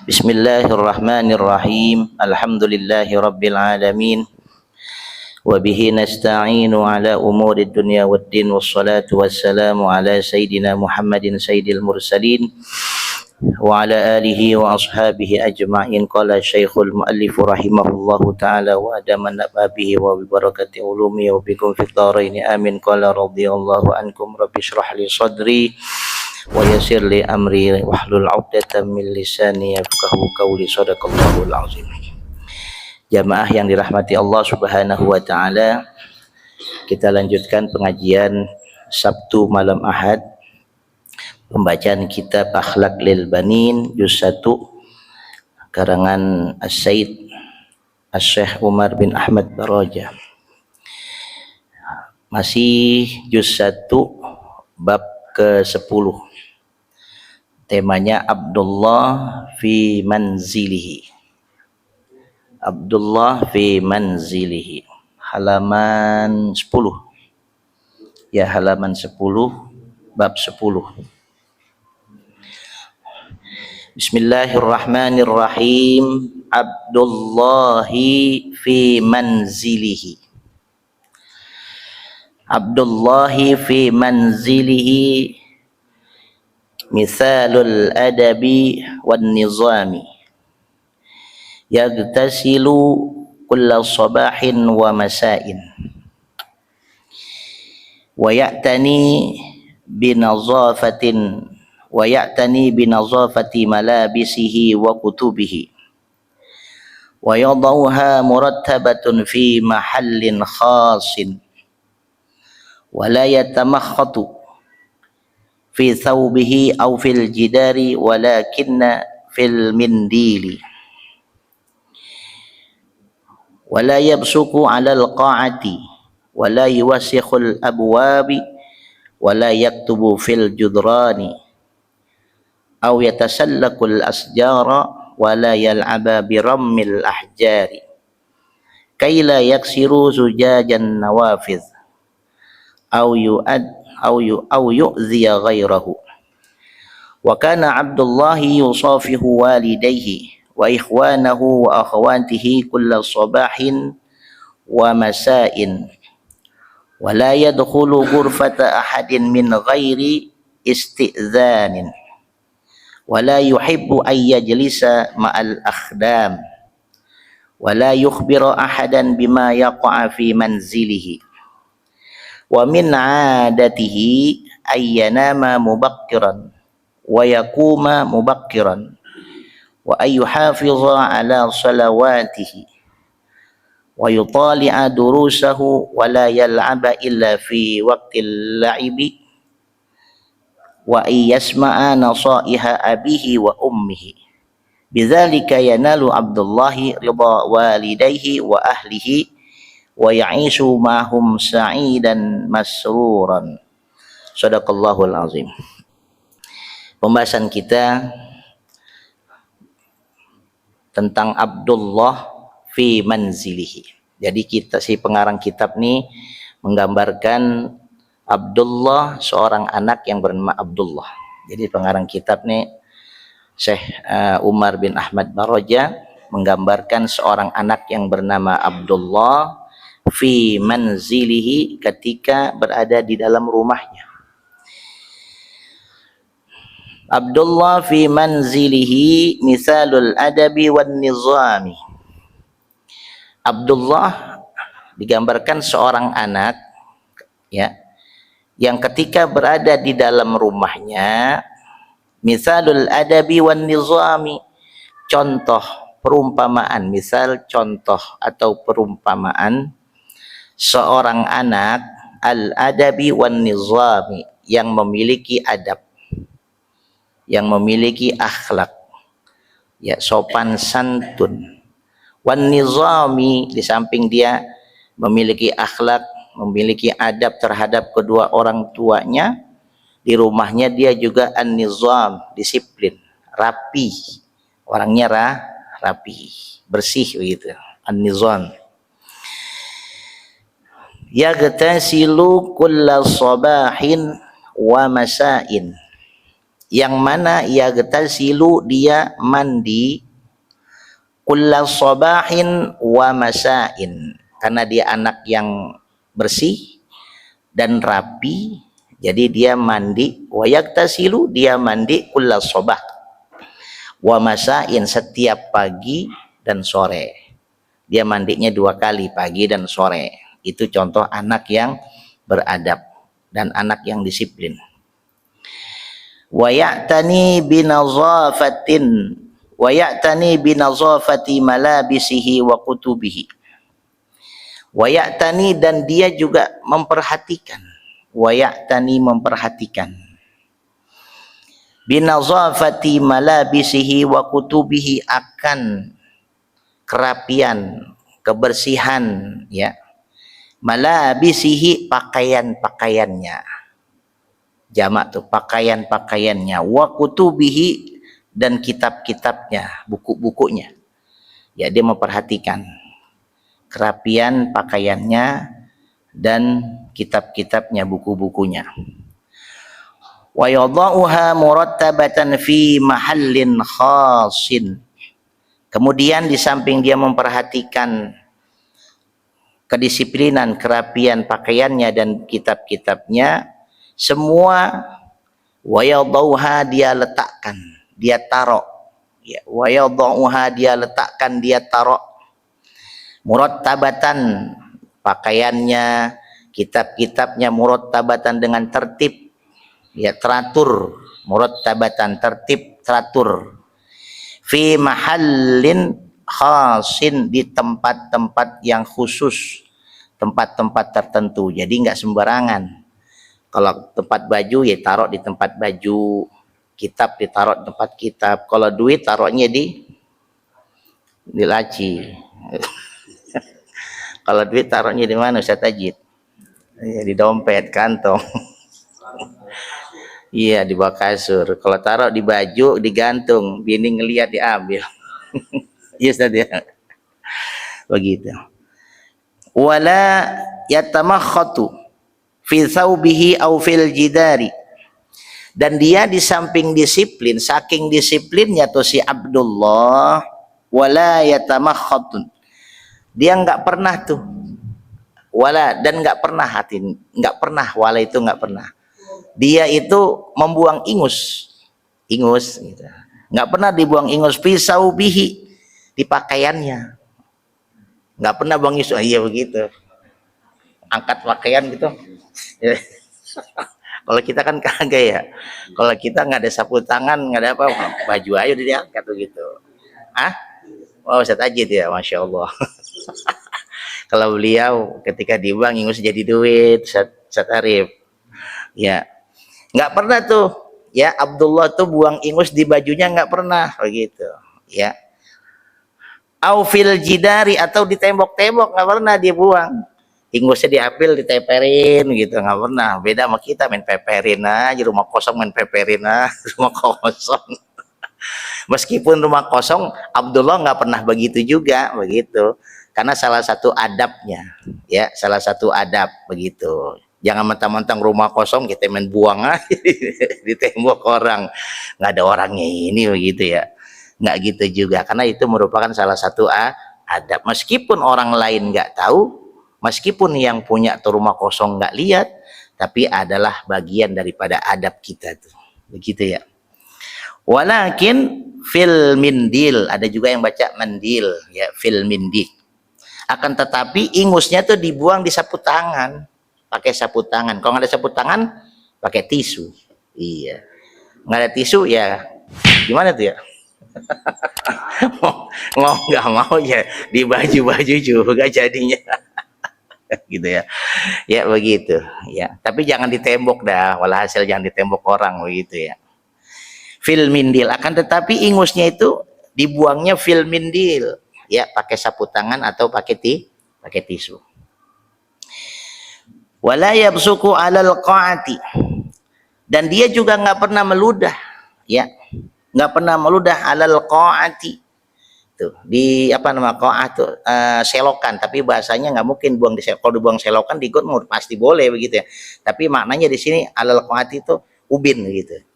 Bismillahirrahmanirrahim. Alhamdulillahirabbil alamin. Wa bihi nasta'inu ala umuri dunya waddin wassalatu wassalamu ala sayyidina Muhammadin sayyidil mursalin wa ala alihi wa ashabihi ajma'in. Qala Syekhul Muallif rahimahullahu taala wa adaman nababihi wa bi barakati ulumi wa bikum fid dharain amin. Qala radhiyallahu ankum rabbi shrah li sadri wa yassir li amri wahlul 'uqdatam min lisani yafqahu qawli. Shadaqallahul azim. Jamaah yang dirahmati Allah Subhanahu wa taala, kita lanjutkan pengajian Sabtu malam Ahad, pembacaan kitab Akhlaq lil Banin juz 1 karangan As-Said Asy-Syaikh Umar bin Ahmad Baraja. Masih juz 1 bab ke-10. Temanya Abdullah fi manzilihi. Abdullah fi manzilihi. Halaman 10. Ya, halaman 10 bab 10. Bismillahirrahmanirrahim. Abdullahi fi manzilihi. Abdullahi fi manzilihi misalul adabi wan nizami. Yagtasilu kulla sabahin wa masa'in wa ya'tani binazafati malabisihi wa kutubihi wa yadauha murattabatun fi mahallin khasin wa la yatamakhatu fi thawbihi aw fil jidari walakinna fil mindili wa la yabsuku 'ala al-qa'ati wa la yuwassikhu al-abwabi wa la yaktubu fil judrani aw yatasallaku al-asjara wa la yal'aba bi rammil ahjari kay la yaksiru zujajan nawafidh aw yu'dhiya ghairahu. Wa kana Abdullahi yusafihu walidayhi wa ikhwanahu wa akhawatihi kulla sabahin wa masa'in wa la yadkhulu ghurfata ahadin min ghairi isti'dhanin wa la yuhibbu an yajlisa ma'al akhdam wa la yukhbira ahadan bima yaqa'a fi manzilihi wa min 'adatihi ay yanama mubakkiran wa yakuma mubakkiran wa ay yuhafiza 'ala salawatihi wa yutali'a durusahu wa la yal'aba illa fi waqtil la'ibi wa ay yasma'a nasaiha abihi wa ummihi. Bidzalika yanalu Abdullahi ridha walidayhi wa ahlihi wa ya'ishu ma'hum sa'idan masruran. Shadaqallahul azim. Pembahasan kita tentang Abdullah fi manzilihi. Jadi si pengarang kitab nih menggambarkan Abdullah, seorang anak yang bernama Abdullah. Jadi pengarang kitab nih Syekh Umar bin Ahmad Baraja menggambarkan seorang anak yang bernama Abdullah fi manzilihi, ketika berada di dalam rumahnya. Abdullah fi manzilihi misalul adabi wan nizami. Abdullah digambarkan seorang anak, ya, yang ketika berada di dalam rumahnya, misalul adabi wan nizami, contoh perumpamaan, misal contoh atau perumpamaan seorang anak al-adabi wan nizami, yang memiliki adab, yang memiliki akhlak, ya, sopan santun. Wan nizami, di samping dia memiliki akhlak, memiliki adab terhadap kedua orang tuanya, di rumahnya dia juga an-nizam, disiplin, rapi, orangnya rapi, bersih begitu, an-nizam. Yagtasilu kulla sabahin wa masa'in. yang mana yagtasilu dia mandi kulla sabahin wa masain, karena dia anak yang bersih dan rapi, jadi dia mandi. Wa yagtasilu dia mandi kulla sabah wa masain, setiap pagi dan sore. Dia mandinya 2 kali, pagi dan sore. Itu contoh anak yang beradab dan anak yang disiplin. Wa ya'tani binazafatin wa ya'tani binazafati malabisihi wa kutubihi. Wa ya'tani, dan dia juga memperhatikan, wa ya'tani memperhatikan, binazafati malabisihi wa kutubihi, akan kerapian, kebersihan, ya, malabisihi, pakaian-pakaiannya, jamak tuh, pakaian-pakaiannya, wa kutubihi, dan kitab-kitabnya, buku-bukunya. Ya, dia memperhatikan kerapian pakaiannya dan kitab-kitabnya, buku-bukunya. Wa yadha'uha murattabatan fi mahallin khasin. Kemudian di samping dia memperhatikan kedisiplinan, kerapian pakaiannya dan kitab-kitabnya, semua wa yadha'uha dia letakkan, dia taruh. Ya, wa yadha'uha dia letakkan, dia taruh. Murattabatan, pakaiannya, kitab-kitabnya, murattabatan dengan tertib, ya, teratur, murattabatan, tertib, teratur. Fi mahallin khasin, di tempat-tempat yang khusus, tempat-tempat tertentu. Jadi nggak sembarangan. Kalau tempat baju ya taruh di tempat baju, kitab ditaruh di tempat kitab. Kalau duit taruhnya di laci. Kalau duit taruhnya di mana Ustaz Tajid? Ya, di dompet, kantong. Iya, di bawah kasur. Kalau taruh di baju digantung, bini ngelihat diambil. Iya Ustaz ya. Begitu. Wala yatamakhatu fi thawbihi aw fil jidari. Dan dia di samping disiplin, saking disiplinnya tuh si Abdullah, wala yatamakhatun, dia nggak pernah tuh, wala, dan nggak pernah, hati nggak pernah, wala itu nggak pernah, dia itu membuang ingus gitu. Nggak pernah dibuang ingus pisau bihi, di pakaiannya nggak pernah buang ingus. Iya begitu, angkat pakaian gitu. Kalau kita kan kagak ya, kalau kita nggak ada sapu tangan, nggak ada apa, baju aja udah diangkat begitu. Oh, Ustaz Ajid ya, Masya Allah. Kalau beliau ketika dibuang ingus jadi duit, Ustaz Arif. Ya, nggak pernah tuh. Ya, Abdullah tuh buang ingus di bajunya nggak pernah begitu. Ya. Au fil jidari, atau di tembok-tembok nggak pernah dia buang. Ingusnya diambil, diteperin gitu, nggak pernah. Beda sama kita, main peperin aja, rumah kosong main peperin aja, rumah kosong. Meskipun rumah kosong, Abdullah nggak pernah begitu juga, begitu. Karena salah satu adabnya, ya, salah satu adab begitu. Jangan mentang-mentang rumah kosong kita main buang aja di tembok orang, nggak ada orangnya ini begitu ya, nggak gitu juga. Karena itu merupakan salah satu adab. Meskipun orang lain nggak tahu, meskipun yang punya tuh rumah kosong nggak lihat, tapi adalah bagian daripada adab kita tuh, begitu ya. Walakin fil mindil, ada juga yang baca mendil, ya, fil mindil. Akan tetapi ingusnya tuh dibuang di sapu tangan, pakai sapu tangan. Kalau nggak ada sapu tangan, pakai tisu. Iya, nggak ada tisu ya, gimana tuh ya? Mau nggak mau ya di baju-baju juga jadinya. Gitu ya, ya begitu ya. Tapi jangan di tembok dah, walhasil jangan di tembok orang begitu ya. Fil mindil, akan tetapi ingusnya itu dibuangnya fil mindil, ya, pakai sapu tangan atau pakai tisu. Wala yabsuku alal qa'ati, dan dia juga nggak pernah meludah, ya, nggak pernah meludah alal qa'ati. Tuh, di apa nama qa'ah tuh, selokan, tapi bahasanya nggak mungkin buang di selokan. Kalau dibuang selokan di got pasti boleh begitu ya, tapi maknanya di sini alal qa'ati itu ubin gitu.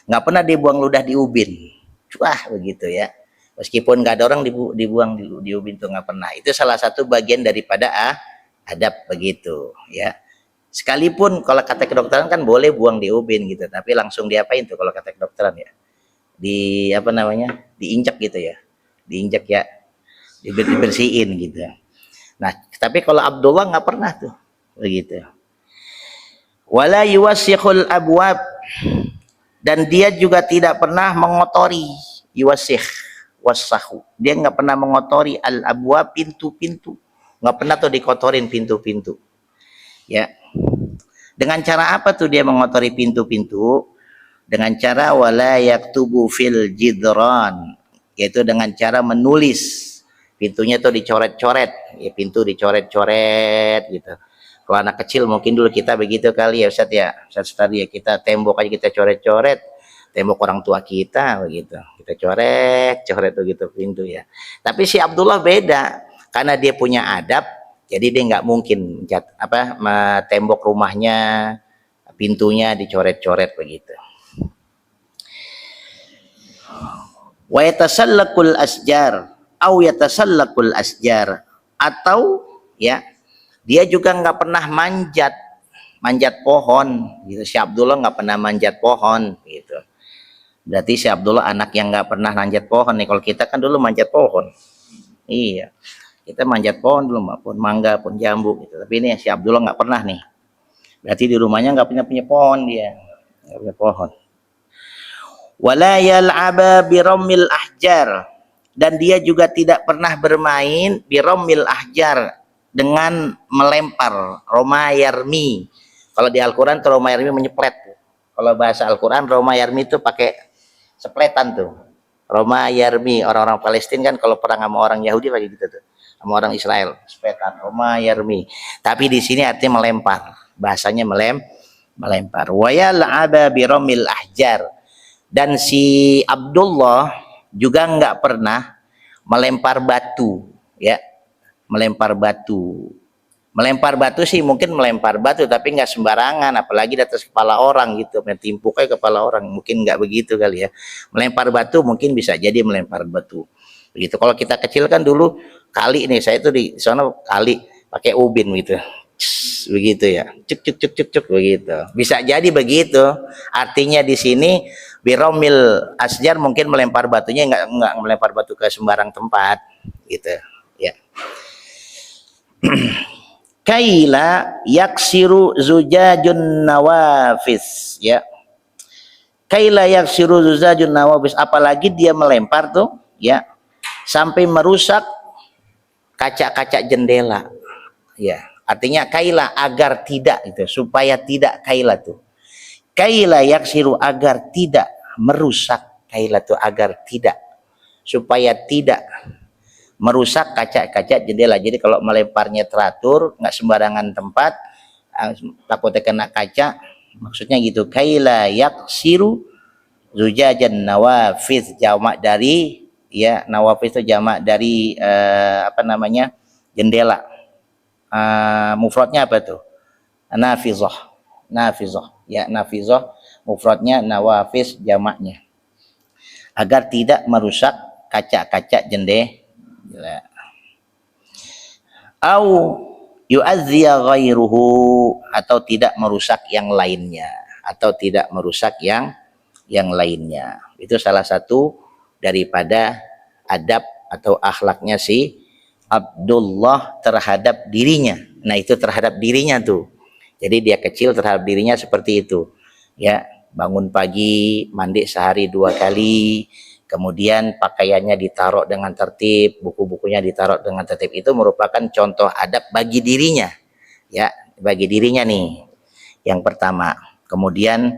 Nggak pernah dia buang ludah di ubin. Wah, begitu ya. Meskipun nggak ada orang dibuang di ubin tuh nggak pernah. Itu salah satu bagian daripada adab begitu ya. Sekalipun kalau kata kedokteran kan boleh buang di ubin gitu, tapi langsung diapain tuh kalau kata kedokteran ya? Di apa namanya? Diinjak gitu ya. Diinjak ya, dibersihin gitu. Nah, tapi kalau Abdullah nggak pernah tuh begitu. Wala yuwassikhul abwab, dan dia juga tidak pernah mengotori, yuwasikh, wasahu, dia nggak pernah mengotori al abwab, pintu-pintu, nggak pernah tuh dikotorin pintu-pintu ya. Dengan cara apa tuh dia mengotori pintu-pintu? Dengan cara wala yaktubu fil jidran, yaitu dengan cara menulis. Pintunya tuh dicoret-coret ya, pintu dicoret-coret gitu. Kalau anak kecil mungkin dulu kita begitu kali ya Ustaz ya. Ustaz tadi ya, kita tembok aja kita coret-coret, tembok orang tua kita begitu. Kita coret begitu pintu ya. Tapi si Abdullah beda, karena dia punya adab, jadi dia nggak mungkin tembok rumahnya, pintunya dicoret-coret begitu. Wa yatasallaqul asjar au yatasallaqul asjar, atau ya dia juga nggak pernah manjat pohon gitu. Si Abdullah nggak pernah manjat pohon gitu. Berarti si Abdullah anak yang nggak pernah manjat pohon nih. Kalau kita kan dulu manjat pohon, iya, kita manjat pohon dulu, pohon mangga, pohon jambu gitu. Tapi ini si Abdullah nggak pernah nih. Berarti di rumahnya nggak punya pohon, dia nggak punya pohon. Wala yal'aba birammil ahjar, dan dia juga tidak pernah bermain birammil ahjar, dengan melempar. Roma yarmi, kalau di Al-Quran tuh Roma yarmi menyeplet. Kalau bahasa Al-Quran Roma yarmi itu pakai sepletan tuh. Roma yarmi, orang-orang Palestina kan kalau perang sama orang Yahudi lagi gitu tuh, sama orang Israel, sepletan, Roma yarmi. Tapi di sini artinya melempar, bahasanya melempar. Wa yal'aba birammil ahjar, dan si Abdullah juga nggak pernah melempar batu ya. Melempar batu sih mungkin melempar batu, tapi nggak sembarangan, apalagi di atas kepala orang gitu, mentimpuk kayak kepala orang, mungkin nggak begitu kali ya. Melempar batu mungkin bisa jadi melempar batu begitu. Kalau kita kecil kan dulu kali nih, saya tuh di sana kali pakai ubin gitu, begitu ya, cuk begitu, bisa jadi begitu. Artinya di sini biromil asjar mungkin melempar batunya nggak melempar batu ke sembarang tempat gitu ya. Kaila yaksiru zujajun nawafis ya. Kaila yaksiru zujajun nawafis, apalagi dia melempar tuh ya sampai merusak kaca-kaca jendela ya. Artinya kaila agar tidak itu, supaya tidak, kaila tuh. Kaila yaksiru agar tidak merusak, kaila tuh agar tidak, supaya tidak merusak kaca-kaca jendela. Jadi kalau melemparnya teratur, nggak sembarangan tempat, takutnya kena kaca, maksudnya gitu. Kaila yaksiru zujajan nawafis, jamak dari ya, nawafis itu jamak dari jendela. Mufradnya apa tuh? Nafizah ya, nafizah mufradnya, nawafis jamaknya. Agar tidak merusak kaca-kaca jendela. Au yu'azziya ghairuhu, atau tidak merusak yang lainnya, lainnya. Itu salah satu daripada adab atau akhlaknya si Abdullah terhadap dirinya. Nah, itu terhadap dirinya tuh. Jadi dia kecil terhadap dirinya seperti itu. Ya, bangun pagi, mandi sehari 2 kali, kemudian pakaiannya ditaruh dengan tertib, buku-bukunya ditaruh dengan tertib. Itu merupakan contoh adab bagi dirinya. Ya, bagi dirinya nih. Yang pertama. Kemudian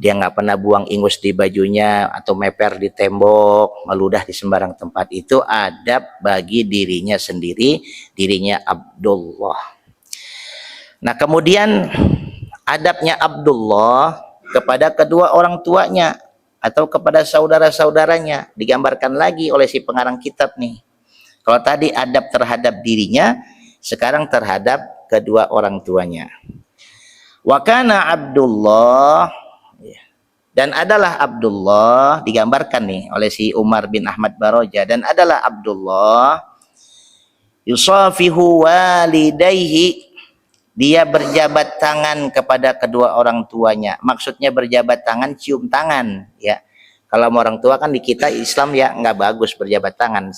dia nggak pernah buang ingus di bajunya atau meper di tembok, meludah di sembarang tempat. Itu adab bagi dirinya sendiri, dirinya Abdullah. Nah, kemudian adabnya Abdullah kepada kedua orang tuanya atau kepada saudara-saudaranya digambarkan lagi oleh si pengarang kitab nih. Kalau tadi adab terhadap dirinya, sekarang terhadap kedua orang tuanya. Wa kana Abdullah Dan adalah Abdullah, digambarkan nih oleh si Umar bin Ahmad Baroja, dan adalah Abdullah yusafihu walidayhi, dia berjabat tangan kepada kedua orang tuanya. Maksudnya berjabat tangan, cium tangan, ya. Kalau orang tua kan di kita Islam ya nggak bagus berjabat tangan.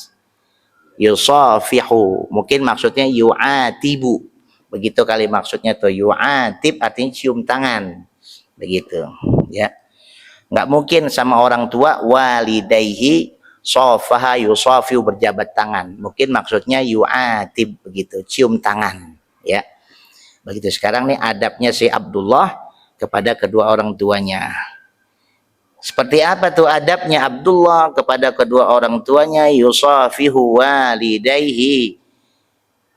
Yusafihu, mungkin maksudnya yu'atibu, begitu kali maksudnya tuh. Yu'atib artinya cium tangan, begitu, ya. Nggak mungkin sama orang tua walidayhi sofaha yusafiu berjabat tangan. Mungkin maksudnya yu'atib, begitu, cium tangan, ya. Begitu. Sekarang nih adabnya si Abdullah kepada kedua orang tuanya. Seperti apa tuh adabnya Abdullah kepada kedua orang tuanya? Yusafihu walidayhi,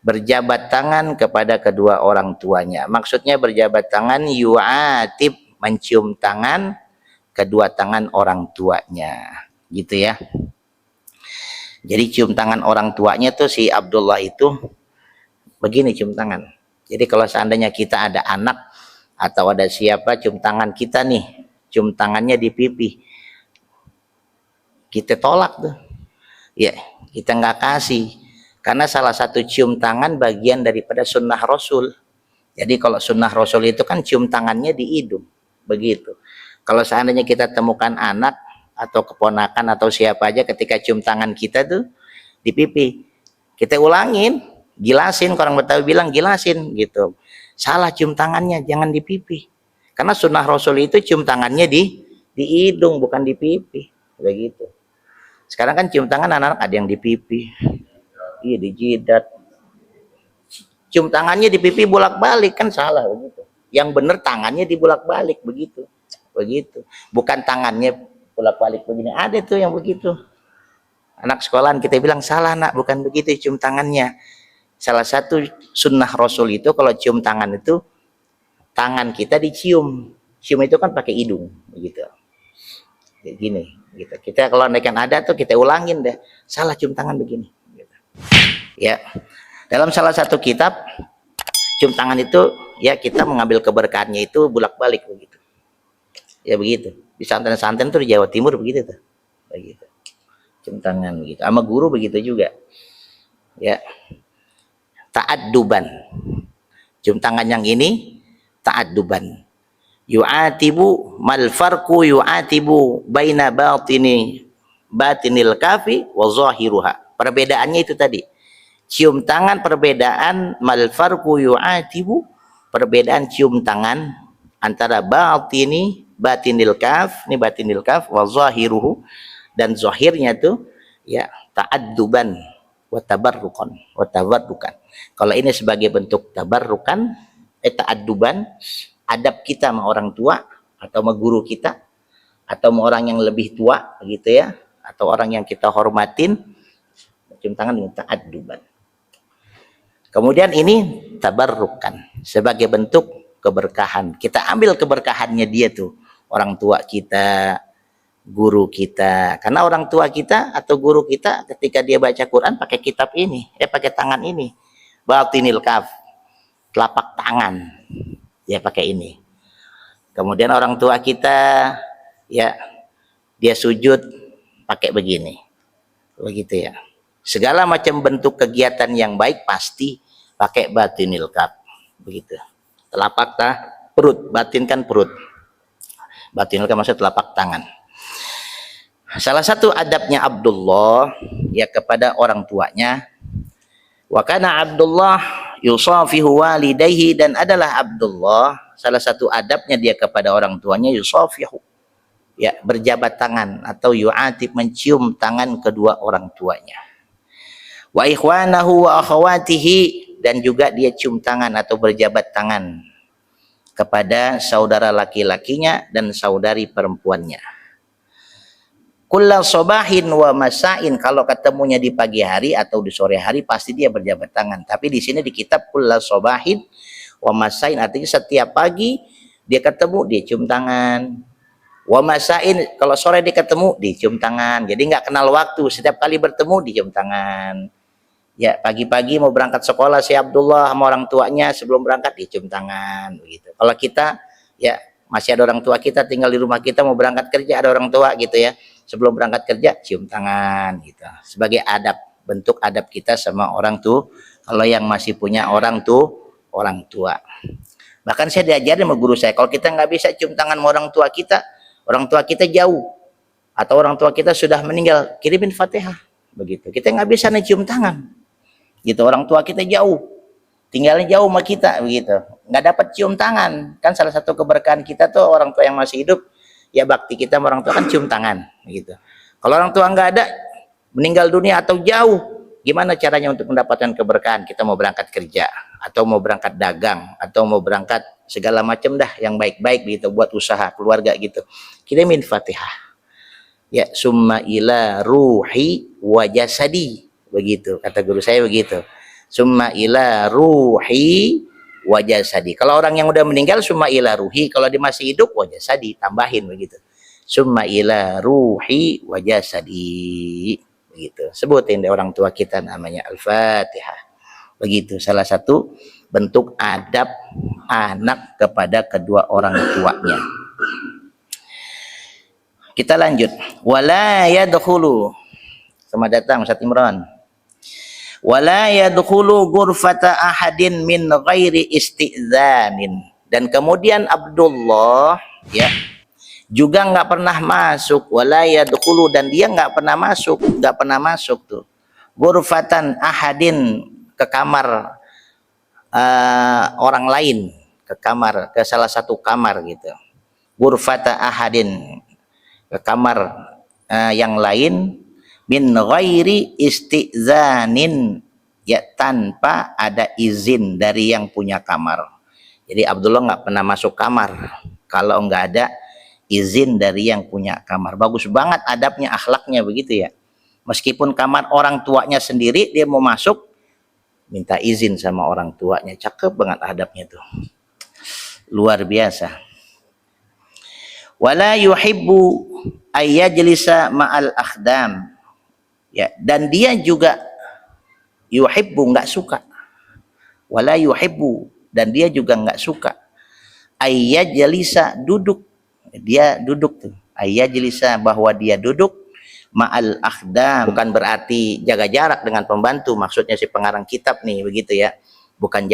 berjabat tangan kepada kedua orang tuanya. Maksudnya berjabat tangan, yu'atib, mencium tangan kedua tangan orang tuanya, gitu ya. Jadi cium tangan orang tuanya tuh si Abdullah itu begini cium tangan. Jadi kalau seandainya kita ada anak atau ada siapa cium tangan kita nih, cium tangannya di pipi, kita tolak tuh, ya, kita nggak kasih, karena salah satu cium tangan bagian daripada sunnah Rasul. Jadi kalau sunnah Rasul itu kan cium tangannya di hidung, begitu. Kalau seandainya kita temukan anak atau keponakan atau siapa aja ketika cium tangan kita tuh di pipi, kita ulangin, gilasin, orang Betawi bilang gilasin, gitu. Salah cium tangannya, jangan di pipi. Karena sunnah Rasul itu cium tangannya di hidung, bukan di pipi, begitu. Sekarang kan cium tangan anak-anak ada yang di pipi, iya, di jidat. Cium tangannya di pipi bolak-balik kan salah, begitu. Yang benar tangannya dibolak-balik, begitu. Begitu. Bukan tangannya bolak-balik begini. Ada tuh yang begitu. Anak sekolahan kita bilang salah nak, bukan begitu cium tangannya. Salah satu sunnah Rasul itu kalau cium tangan itu tangan kita dicium. Cium itu kan pakai hidung, begitu. Kayak gini, gitu. Kita kalau naikkan ada tuh kita ulangin deh. Salah cium tangan begini, gitu. Ya. Dalam salah satu kitab cium tangan itu ya kita mengambil keberkahannya itu bolak-balik begitu. Ya begitu. Di santen-santen tuh di Jawa Timur begitu tuh. Begitu. Cium tangan begitu. Sama guru begitu juga. Ya. Ta'adduban. Cium tangan yang ini ta'adduban. Yu'atibu mal farqu yu'atibu baina batinil kafi wa zahiruha. Perbedaannya itu tadi. Cium tangan perbedaan mal farqu yu'atibu, perbedaan cium tangan antara batinil kaf, ini batinil kaf, wa zahiruhu, dan zahirnya tuh ya ta'adduban wa tabarrukan, wa tabarrukan. Kalau ini sebagai bentuk tabarrukan, ta'adduban, adab kita sama orang tua atau sama guru kita atau sama orang yang lebih tua gitu ya, atau orang yang kita hormatin, cium tangan dengan ta'adduban. Kemudian ini tabarrukan sebagai bentuk keberkahan. Kita ambil keberkahannya dia tuh, orang tua kita, guru kita. Karena orang tua kita atau guru kita ketika dia baca Quran pakai kitab ini, pakai tangan ini. Batinil kaf, telapak tangan. Dia pakai ini. Kemudian orang tua kita ya dia sujud pakai begini. Begitu ya. Segala macam bentuk kegiatan yang baik pasti pakai batinil kaf. Begitu. Telapak perut, batin kan perut. Batinil kaf maksudnya telapak tangan. Salah satu adabnya Abdullah ya kepada orang tuanya, wa kana Abdullah yusafihu walidayhi, dan adalah Abdullah salah satu adabnya dia kepada orang tuanya yusafihu ya berjabat tangan atau yu'atib mencium tangan kedua orang tuanya. Wa ikhwanahu wa akhawatihi, dan juga dia cium tangan atau berjabat tangan kepada saudara laki-lakinya dan saudari perempuannya. Kulla sobahin wa masain, kalau ketemunya di pagi hari atau di sore hari pasti dia berjabat tangan. Tapi di sini di kitab kulla sobahin wa masain artinya setiap pagi dia ketemu dia cium tangan. Wa masain kalau sore dia ketemu dia cium tangan. Jadi nggak kenal waktu, setiap kali bertemu dia cium tangan. Ya pagi-pagi mau berangkat sekolah si Abdullah sama orang tuanya sebelum berangkat dia cium tangan begitu. Kalau kita ya masih ada orang tua kita tinggal di rumah kita, mau berangkat kerja ada orang tua gitu ya, sebelum berangkat kerja cium tangan gitu, sebagai adab, bentuk adab kita sama orang tuh kalau yang masih punya orang tua. Bahkan saya diajarin sama guru saya, kalau kita nggak bisa cium tangan sama orang tua kita jauh atau orang tua kita sudah meninggal, kirimin Fatihah begitu. Kita nggak bisa nih cium tangan gitu, orang tua kita jauh, tinggalnya jauh sama kita begitu, nggak dapat cium tangan. Kan salah satu keberkahan kita tuh orang tua yang masih hidup, ya bakti kita sama orang tua kan cium tangan gitu. Kalau orang tua nggak ada, meninggal dunia atau jauh, gimana caranya untuk mendapatkan keberkahan? Kita mau berangkat kerja atau mau berangkat dagang atau mau berangkat segala macam dah yang baik-baik gitu, buat usaha keluarga gitu, kirimin Fatihah ya, summa ila ruhi wa jasadi, begitu kata guru saya begitu, summa ila ruhi wa jasadi. Kalau orang yang udah meninggal summa ila ruhi, kalau dia masih hidup wa jasadi, tambahin begitu, summa ila ruhi wa jasadi begitu. Sebutin deh orang tua kita namanya Al-Fatihah begitu. Salah satu bentuk adab anak kepada kedua orang tuanya. Kita lanjut. Wala yadkhulu. Sama datang Ustaz Imran. Wala yadkhulu ghurfata ahadin min ghairi isti'dzanin. Dan kemudian Abdullah ya juga nggak pernah masuk. Wala yadkhulu, dan dia nggak pernah masuk tuh. Ghurfatan ahadin, ke kamar orang lain, ke salah satu kamar gitu. Ghurfata ahadin, ke kamar yang lain, min ghairi isti'zanin, ya tanpa ada izin dari yang punya kamar. Jadi Abdullah nggak pernah masuk kamar kalau nggak ada izin dari yang punya kamar. Bagus banget adabnya, akhlaknya begitu ya. Meskipun kamar orang tuanya sendiri, dia mau masuk minta izin sama orang tuanya. Cakep banget adabnya tuh, luar biasa. Wala yuhibbu ayyajlisa ma'al akhdam, ya, dan dia juga yuhibbu, nggak suka, wala yuhibbu, dan dia juga nggak suka ayyajlisa, duduk, dia duduk tuh, ayyajlisa, bahwa dia duduk ma'al akhdam, bukan berarti jaga jarak dengan pembantu, maksudnya si pengarang kitab nih begitu ya, bukan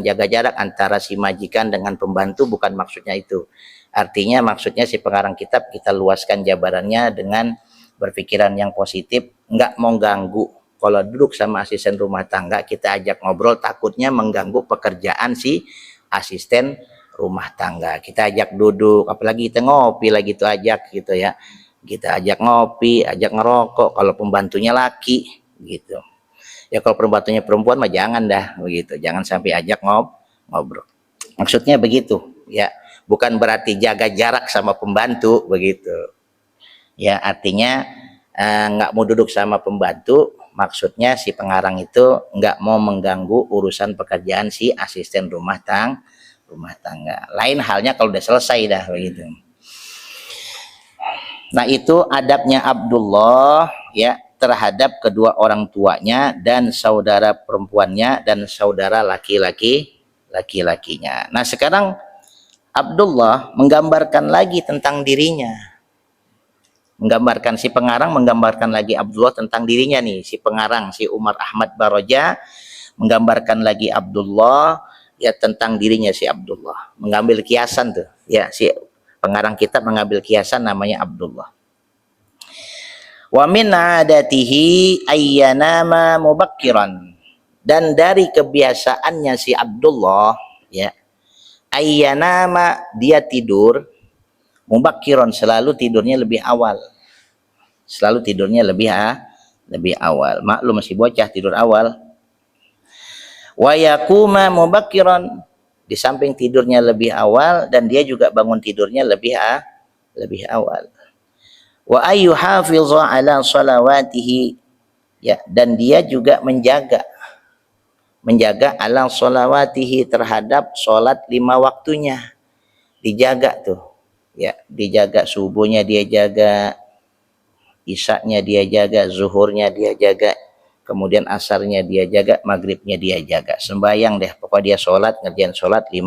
jaga jarak antara si majikan dengan pembantu, bukan maksudnya itu. Artinya maksudnya si pengarang kitab, kita luaskan jabarannya dengan berpikiran yang positif, nggak mau ganggu. Kalau duduk sama asisten rumah tangga, kita ajak ngobrol, takutnya mengganggu pekerjaan si asisten rumah tangga. Kita ajak duduk, apalagi kita ngopi lagi tuh, ajak gitu ya. Kita ajak ngopi, ajak ngerokok, kalau pembantunya laki gitu. Ya kalau pembantunya perempuan mah jangan dah begitu, jangan sampai ajak ngobrol. Maksudnya begitu ya. Bukan berarti jaga jarak sama pembantu begitu ya, artinya nggak mau duduk sama pembantu, maksudnya si pengarang itu nggak mau mengganggu urusan pekerjaan si asisten rumah tangga. Lain halnya kalau udah selesai dah begitu. Nah itu adabnya Abdullah ya terhadap kedua orang tuanya dan saudara perempuannya dan saudara laki-lakinya. Nah sekarang Abdullah menggambarkan lagi tentang dirinya. Si pengarang menggambarkan lagi Abdullah tentang dirinya nih. Si pengarang, si Umar Ahmad Baroja menggambarkan lagi Abdullah ya tentang dirinya si Abdullah. Mengambil kiasan tuh. Ya, si pengarang kitab mengambil kiasan namanya Abdullah. Wa min adatihi ayyanama mubakkiran. Dan dari kebiasaannya si Abdullah ya, ayyanama, dia tidur, mubakkiron, selalu tidurnya lebih awal. Lebih awal. Maklum masih bocah tidur awal. Wa yakuma mubakkiron, di samping tidurnya lebih awal dan dia juga bangun tidurnya lebih awal. Wa ayyuhafizu ala salawatihi, ya, dan dia juga menjaga ala sholawatihi, terhadap sholat 5 waktunya, dijaga tuh ya, dijaga subuhnya dia jaga, isyaknya dia jaga, zuhurnya dia jaga, kemudian asarnya dia jaga, maghribnya dia jaga, sembayang deh pokoknya dia sholat, ngerjain sholat 5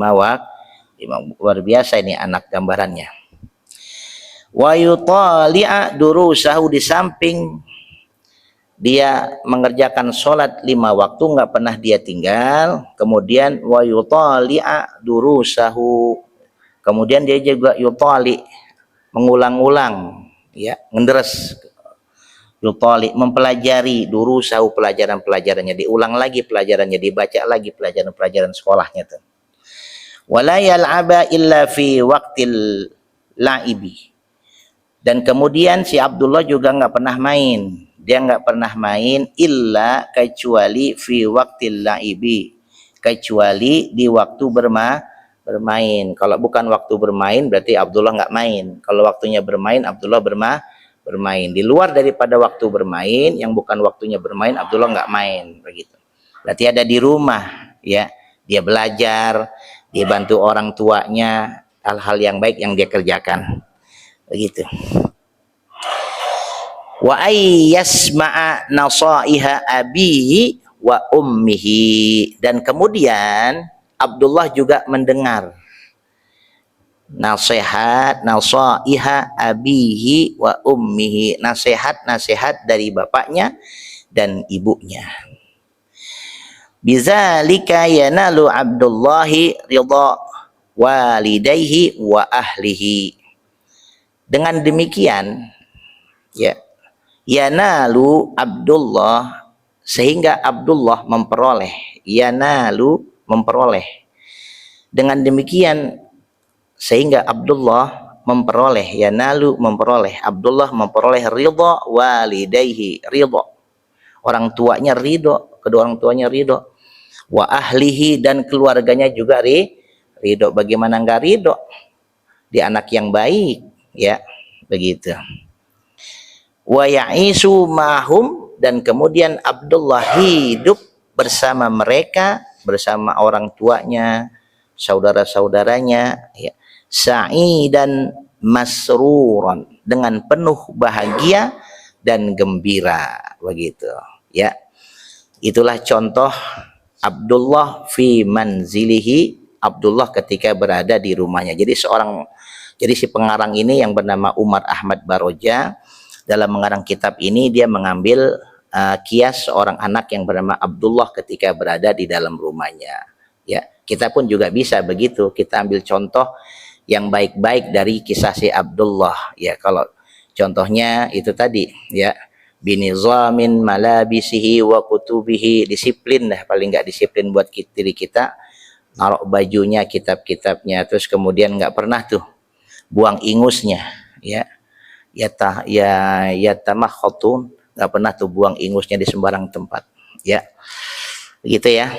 Memang luar biasa ini anak gambarannya. Wa yutali'a durusahu, di samping dia mengerjakan sholat 5 waktu nggak pernah dia tinggal. Kemudian wa yutali'a durusahu, kemudian dia juga yutali, mengulang-ulang, ya, ngenderes. Yutali, mempelajari, durusahu, pelajaran-pelajarannya, diulang lagi pelajarannya, dibaca lagi pelajaran-pelajaran sekolahnya tuh. Wala yal'aba illa fi waqtil la'ibi, dan kemudian si Abdullah juga nggak pernah main. Dia nggak pernah main illa, kecuali fi waqtil la'ibi, kecuali di waktu bermain. Kalau bukan waktu bermain berarti Abdullah nggak main. Kalau waktunya bermain, Abdullah bermain. Di luar daripada waktu bermain, yang bukan waktunya bermain, Abdullah nggak main, begitu. Berarti ada di rumah, ya. Dia belajar, dia bantu orang tuanya, hal-hal yang baik yang dia kerjakan, begitu. Wa ayyasma'a nasaiha abihi wa ummihi, dan kemudian Abdullah juga mendengar nasaiha abihi wa ummihi, nasihat dari bapaknya dan ibunya. Bizalika yanalu Abdullahi ridha walidayhi wa ahlihi. Dengan demikian, ya, yanalu Abdullah, sehingga Abdullah memperoleh, yanalu, memperoleh. Dengan demikian sehingga Abdullah memperoleh, yanalu, memperoleh, Abdullah memperoleh ridha walidayhi, ridha, orang tuanya ridho, kedua orang tuanya ridho, wa ahlihi, dan keluarganya juga ridho. Bagaimana enggak ridho? Dia anak yang baik, ya, begitu. Wa ya'isu mahum, dan kemudian Abdullah hidup bersama mereka, bersama orang tuanya, saudara-saudaranya, ya, sa'idan masruran, dengan penuh bahagia dan gembira, begitu, ya. Itulah contoh Abdullah fi manzilihi, Abdullah ketika berada di rumahnya. Jadi si pengarang ini yang bernama Umar Ahmad Baroja, dalam mengarang kitab ini dia mengambil kias seorang anak yang bernama Abdullah ketika berada di dalam rumahnya, ya. Kita pun juga bisa begitu, kita ambil contoh yang baik-baik dari kisah si Abdullah, ya. Kalau contohnya itu tadi, ya, binizamin malabisihi wa kutubihi, disiplin dah, paling nggak disiplin buat diri kita, naruh bajunya, kitab-kitabnya, terus kemudian nggak pernah tuh buang ingusnya, ya, yatamakhotun, nggak pernah tuh buang ingusnya di sembarang tempat, ya, gitu ya.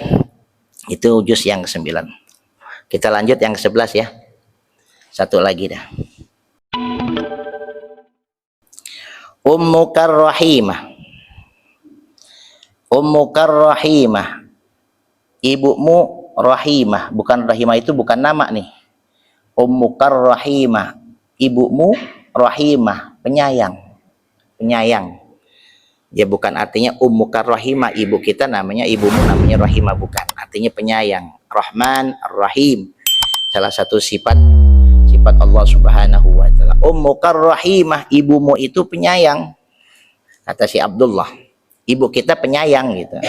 Itu juz yang ke-9. Kita lanjut yang ke-11, ya. Satu lagi dah. Ummukar rahimah. Ummukar rahimah. Ibumu rahimah. Bukan rahimah itu bukan nama nih. Ummukar rahimah. Ibumu rahimah, penyayang. Penyayang. Ya, bukan artinya ummukar rahimah, ibu kita namanya, ibumu namanya rahimah, bukan. Artinya penyayang. Rahman, Ar-Rahim. Salah satu sifat Allah Subhanahu wa taala. Ummukar rahimah, ibumu itu penyayang. Kata si Abdullah, ibu kita penyayang, gitu.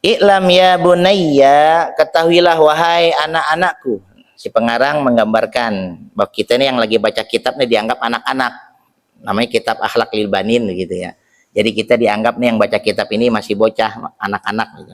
I'lam ya bunayya, ketahuilah wahai anak-anakku. Si pengarang menggambarkan bahwa kita ini yang lagi baca kitab nih dianggap anak-anak. Namanya kitab Akhlak lil Banin, gitu ya. Jadi kita dianggap nih yang baca kitab ini masih bocah, anak-anak, gitu.